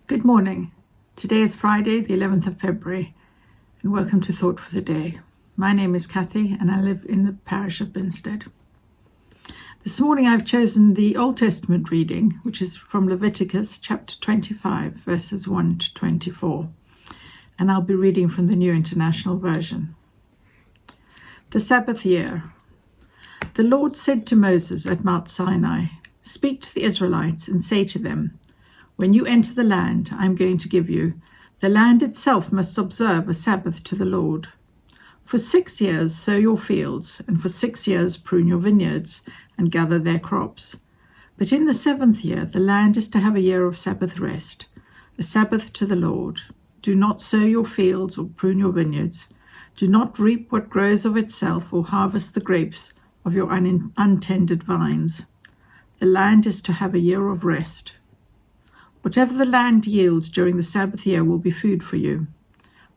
Good morning. Today is Friday, the 11th of February, and welcome to Thought for the Day. My name is Kathy, and I live in the parish of Binstead. This morning I've chosen the Old Testament reading, which is from Leviticus chapter 25, verses 1 to 24, and I'll be reading from the New International Version. The Sabbath year. The Lord said to Moses at Mount Sinai, "Speak to the Israelites and say to them, when you enter the land I am going to give you, the land itself must observe a Sabbath to the Lord. For 6 years sow your fields, and for 6 years prune your vineyards, and gather their crops. But in the 7th year the land is to have a year of Sabbath rest, a Sabbath to the Lord. Do not sow your fields or prune your vineyards. Do not reap what grows of itself, or harvest the grapes of your untended vines. The land is to have a year of rest. Whatever the land yields during the Sabbath year will be food for you,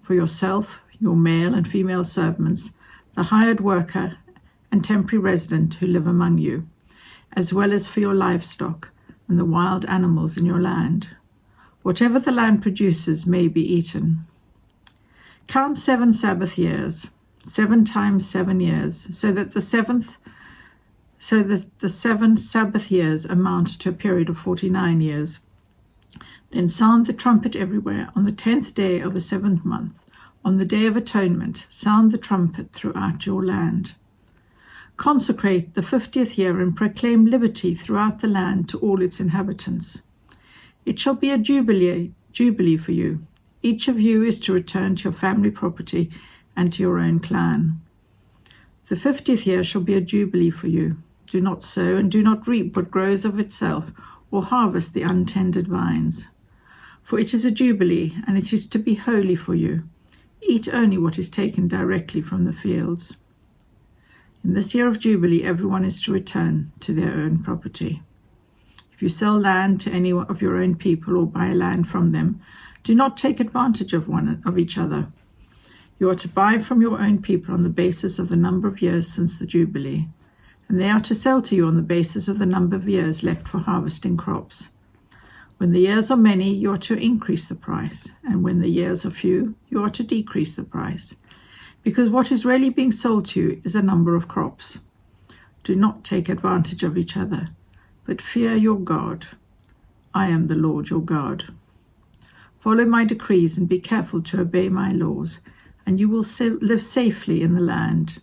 for yourself, your male and female servants, the hired worker and temporary resident who live among you, as well as for your livestock and the wild animals in your land. Whatever the land produces may be eaten. Count 7 Sabbath years, 7 times 7 years, so that the 7 Sabbath years amount to a period of 49 years. Then sound the trumpet everywhere on the 10th day of the 7th month. On the Day of Atonement, sound the trumpet throughout your land. Consecrate the 50th year and proclaim liberty throughout the land to all its inhabitants. It shall be a jubilee for you. Each of you is to return to your family property and to your own clan. The 50th year shall be a jubilee for you. Do not sow and do not reap what grows of itself, or harvest the untended vines. For it is a jubilee, and it is to be holy for you. Eat only what is taken directly from the fields. In this year of jubilee, everyone is to return to their own property. If you sell land to any of your own people or buy land from them, do not take advantage of each other. You are to buy from your own people on the basis of the number of years since the jubilee, and they are to sell to you on the basis of the number of years left for harvesting crops. When the years are many, you are to increase the price, and when the years are few, you are to decrease the price, because what is really being sold to you is a number of crops. Do not take advantage of each other, but fear your God. I am the Lord your God. Follow my decrees and be careful to obey my laws, and you will live safely in the land.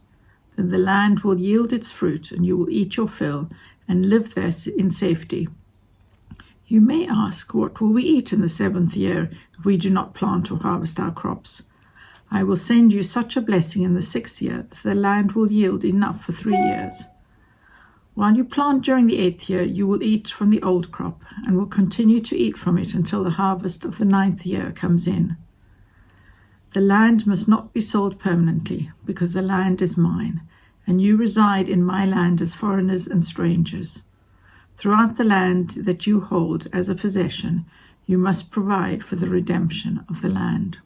Then the land will yield its fruit, and you will eat your fill and live there in safety. You may ask, what will we eat in the 7th year if we do not plant or harvest our crops? I will send you such a blessing in the 6th year that the land will yield enough for 3 years. While you plant during the 8th year, you will eat from the old crop and will continue to eat from it until the harvest of the 9th year comes in. The land must not be sold permanently, because the land is mine, and you reside in my land as foreigners and strangers. Throughout the land that you hold as a possession, you must provide for the redemption of the land."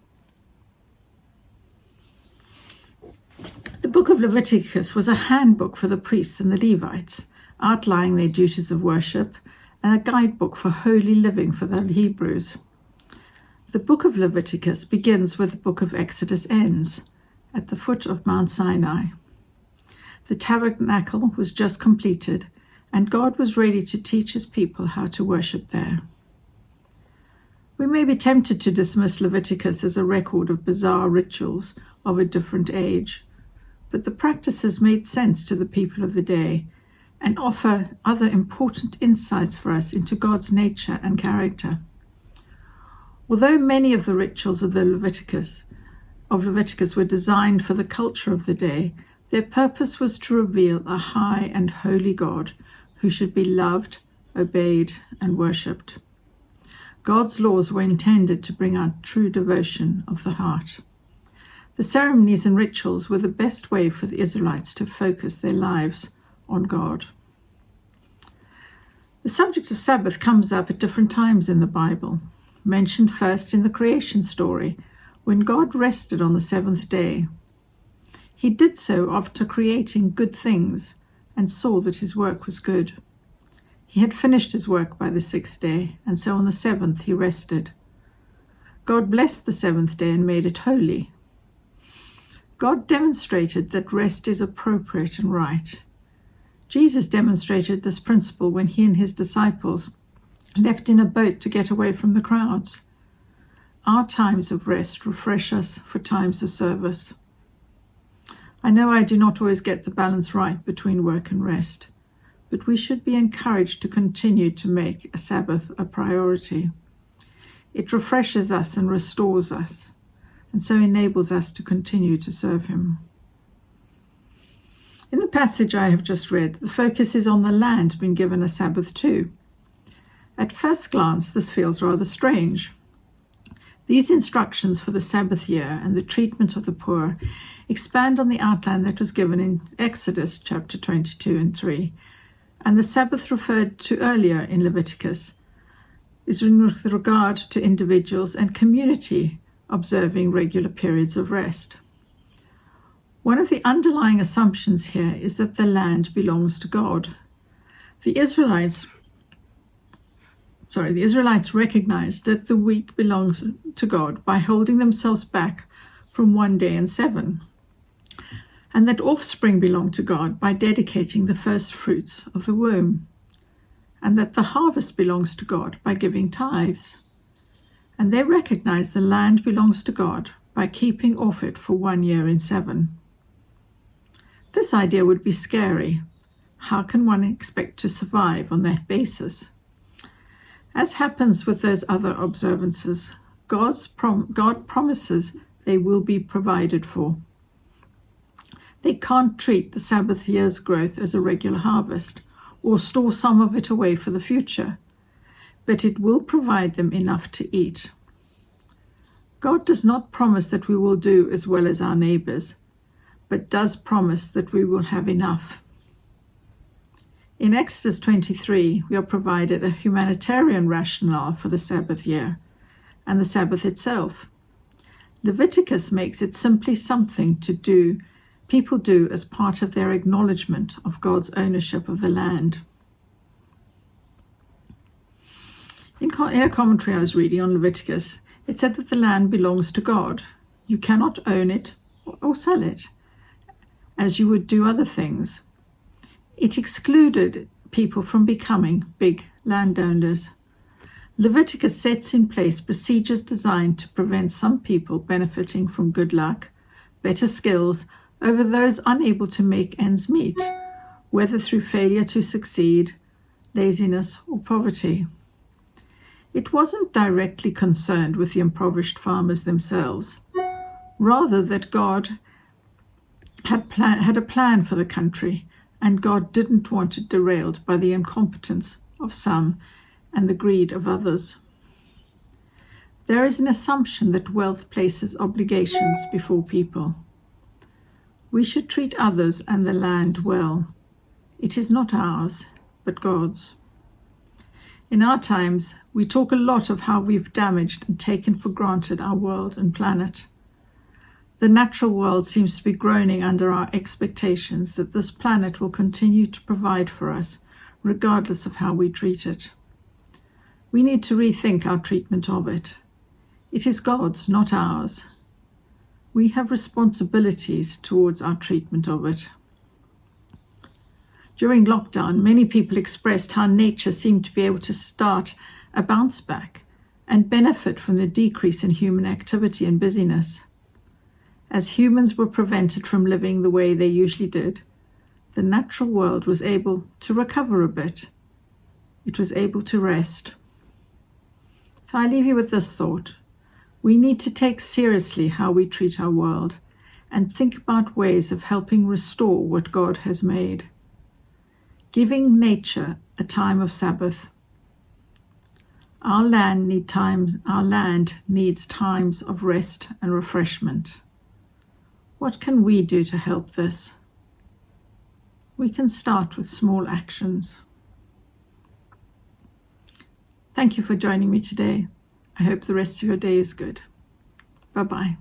The book of Leviticus was a handbook for the priests and the Levites, outlining their duties of worship, and a guidebook for holy living for the Hebrews. The book of Leviticus begins where the book of Exodus ends, at the foot of Mount Sinai. The tabernacle was just completed, and God was ready to teach his people how to worship there. We may be tempted to dismiss Leviticus as a record of bizarre rituals of a different age, but the practices made sense to the people of the day and offer other important insights for us into God's nature and character. Although many of the rituals of Leviticus were designed for the culture of the day, their purpose was to reveal a high and holy God who should be loved, obeyed, and worshipped. God's laws were intended to bring out true devotion of the heart. The ceremonies and rituals were the best way for the Israelites to focus their lives on God. The subject of Sabbath comes up at different times in the Bible, mentioned first in the creation story, when God rested on the 7th day. He did so after creating good things and saw that his work was good. He had finished his work by the 6th day, and so on the 7th he rested. God blessed the seventh day and made it holy. God demonstrated that rest is appropriate and right. Jesus demonstrated this principle when he and his disciples left in a boat to get away from the crowds. Our times of rest refresh us for times of service. I know I do not always get the balance right between work and rest, but we should be encouraged to continue to make a Sabbath a priority. It refreshes us and restores us, and so enables us to continue to serve him. In the passage I have just read, the focus is on the land being given a Sabbath too. At first glance, this feels rather strange. These instructions for the Sabbath year and the treatment of the poor expand on the outline that was given in Exodus chapter 22 and 3, and the Sabbath referred to earlier in Leviticus is with regard to individuals and community observing regular periods of rest. One of the underlying assumptions here is that the land belongs to God. The Israelites recognized that the week belongs to God by holding themselves back from 1 day in 7, and that offspring belong to God by dedicating the first fruits of the womb, and that the harvest belongs to God by giving tithes. And they recognize the land belongs to God by keeping off it for 1 year in 7. This idea would be scary. How can one expect to survive on that basis? As happens with those other observances, God promises they will be provided for. They can't treat the Sabbath year's growth as a regular harvest or store some of it away for the future, but it will provide them enough to eat. God does not promise that we will do as well as our neighbors, but does promise that we will have enough. In Exodus 23, we are provided a humanitarian rationale for the Sabbath year and the Sabbath itself. Leviticus makes it simply something people do as part of their acknowledgement of God's ownership of the land. In a commentary I was reading on Leviticus, it said that the land belongs to God. You cannot own it or sell it, as you would do other things. It excluded people from becoming big landowners. Leviticus sets in place procedures designed to prevent some people benefiting from good luck, better skills, over those unable to make ends meet, whether through failure to succeed, laziness, or poverty. It wasn't directly concerned with the impoverished farmers themselves, rather that God had a plan for the country, and God didn't want it derailed by the incompetence of some and the greed of others. There is an assumption that wealth places obligations before people. We should treat others and the land well. It is not ours, but God's. In our times, we talk a lot of how we've damaged and taken for granted our world and planet. The natural world seems to be groaning under our expectations that this planet will continue to provide for us, regardless of how we treat it. We need to rethink our treatment of it. It is God's, not ours. We have responsibilities towards our treatment of it. During lockdown, many people expressed how nature seemed to be able to start a bounce back and benefit from the decrease in human activity and busyness. As humans were prevented from living the way they usually did, the natural world was able to recover a bit. It was able to rest. So I leave you with this thought. We need to take seriously how we treat our world and think about ways of helping restore what God has made. Giving nature a time of Sabbath. Our land needs times of rest and refreshment. What can we do to help this? We can start with small actions. Thank you for joining me today. I hope the rest of your day is good. Bye-bye.